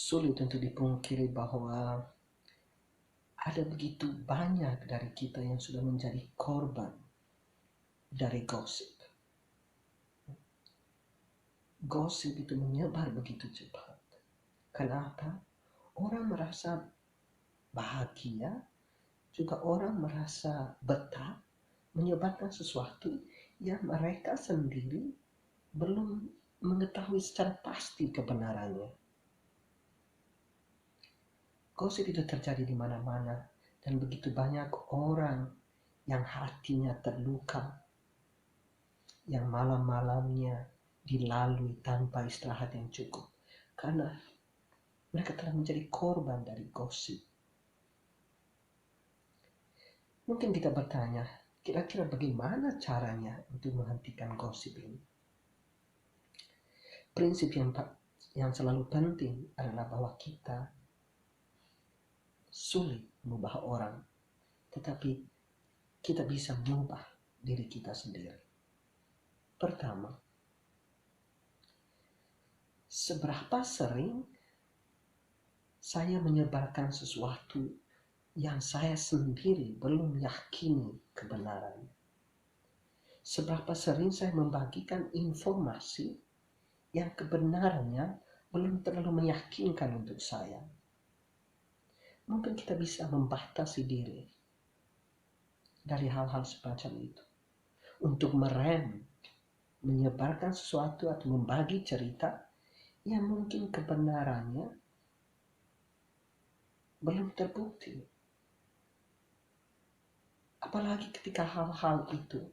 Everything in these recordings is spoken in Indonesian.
Sulit untuk dipungkiri bahwa ada begitu banyak dari kita yang sudah menjadi korban dari gosip. Gosip itu menyebar begitu cepat. Kenapa? Orang merasa bahagia, juga orang merasa betah menyebarkan sesuatu yang mereka sendiri belum mengetahui secara pasti kebenarannya. Gosip itu terjadi di mana-mana dan begitu banyak orang yang hatinya terluka, yang malam-malamnya dilalui tanpa istirahat yang cukup karena mereka telah menjadi korban dari gosip. Mungkin kita bertanya, kira-kira bagaimana caranya untuk menghentikan gosip ini? Prinsip yang selalu penting adalah bahwa kita sulit mengubah orang, tetapi kita bisa mengubah diri kita sendiri. Pertama, seberapa sering saya menyebarkan sesuatu yang saya sendiri belum yakini kebenarannya. Seberapa sering saya membagikan informasi yang kebenarannya belum terlalu meyakinkan untuk saya. Mungkin kita bisa membatasi diri dari hal-hal semacam itu. Untuk menyebarkan sesuatu atau membagi cerita yang mungkin kebenarannya belum terbukti. Apalagi ketika hal-hal itu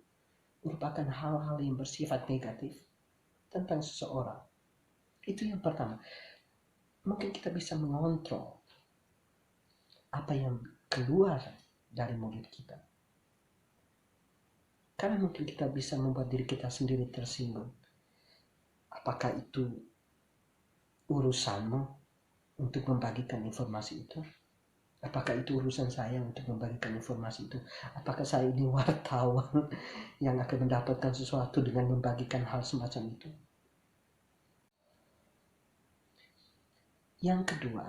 merupakan hal-hal yang bersifat negatif tentang seseorang. Itu yang pertama. Mungkin kita bisa mengontrol apa yang keluar dari mulut kita. Karena mungkin kita bisa membuat diri kita sendiri tersinggung. Apakah itu urusanmu untuk membagikan informasi itu? Apakah itu urusan saya untuk membagikan informasi itu? Apakah saya ini wartawan yang akan mendapatkan sesuatu dengan membagikan hal semacam itu? Yang kedua,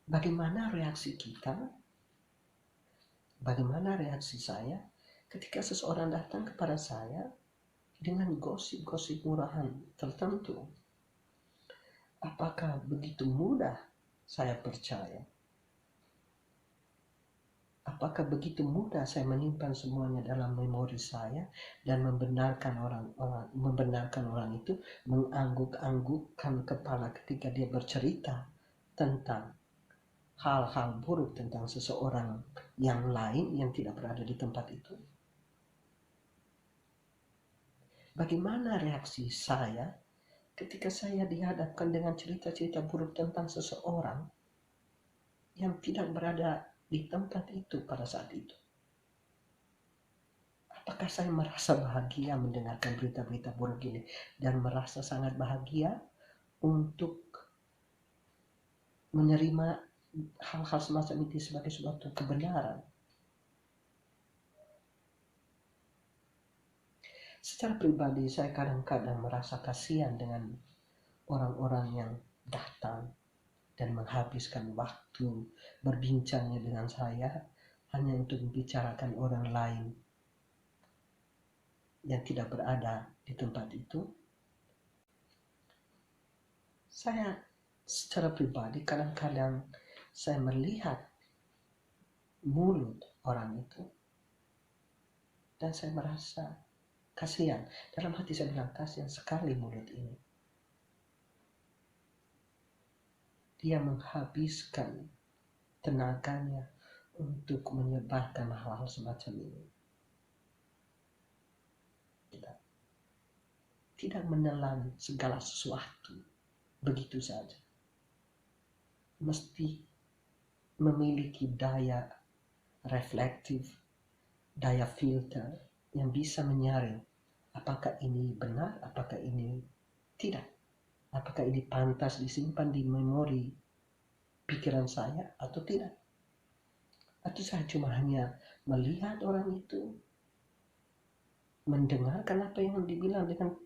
bagaimana reaksi kita? Bagaimana reaksi saya ketika seseorang datang kepada saya dengan gosip-gosip murahan tertentu? Apakah begitu mudah saya percaya? Apakah begitu mudah saya menyimpan semuanya dalam memori saya dan membenarkan orang itu mengangguk-anggukkan kepala ketika dia bercerita tentang hal-hal buruk tentang seseorang yang lain yang tidak berada di tempat itu? Bagaimana reaksi saya ketika saya dihadapkan dengan cerita-cerita buruk tentang seseorang yang tidak berada di tempat itu pada saat itu? Apakah saya merasa bahagia mendengarkan berita-berita buruk ini dan merasa sangat bahagia untuk menerima hal-hal semacam itu sebagai suatu kebenaran? Secara pribadi saya kadang-kadang merasa kasihan dengan orang-orang yang datang dan menghabiskan waktu berbincangnya dengan saya hanya untuk membicarakan orang lain yang tidak berada di tempat itu. Saya secara pribadi kadang-kadang saya melihat mulut orang itu dan saya merasa kasihan. Dalam hati saya bilang, kasihan sekali mulut ini. Dia menghabiskan tenaganya untuk menyebarkan hal-hal semacam ini. Tidak menelan segala sesuatu begitu saja. Mesti memiliki daya reflektif, daya filter yang bisa menyaring apakah ini benar, apakah ini tidak. Apakah ini pantas disimpan di memori pikiran saya atau tidak? Atau saya cuma hanya melihat orang itu, mendengarkan apa yang dibilang dengan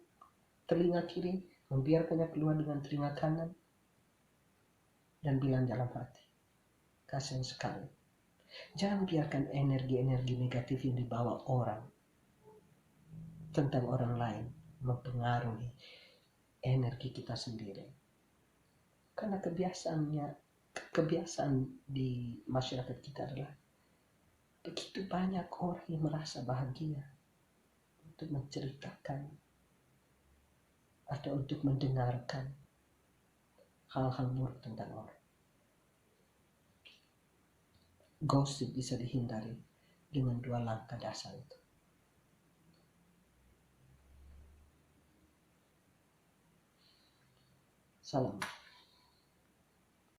telinga kiri, membiarkannya keluar dengan telinga kanan dan bilang dalam hati, kasihan sekali. Jangan biarkan energi-energi negatif yang dibawa orang tentang orang lain mempengaruhi energi kita sendiri. Karena kebiasaan di masyarakat kita adalah begitu banyak orang yang merasa bahagia untuk menceritakan atau untuk mendengarkan hal-hal buruk tentang orang. Gosip bisa dihindari dengan 2 langkah dasar itu. Salam.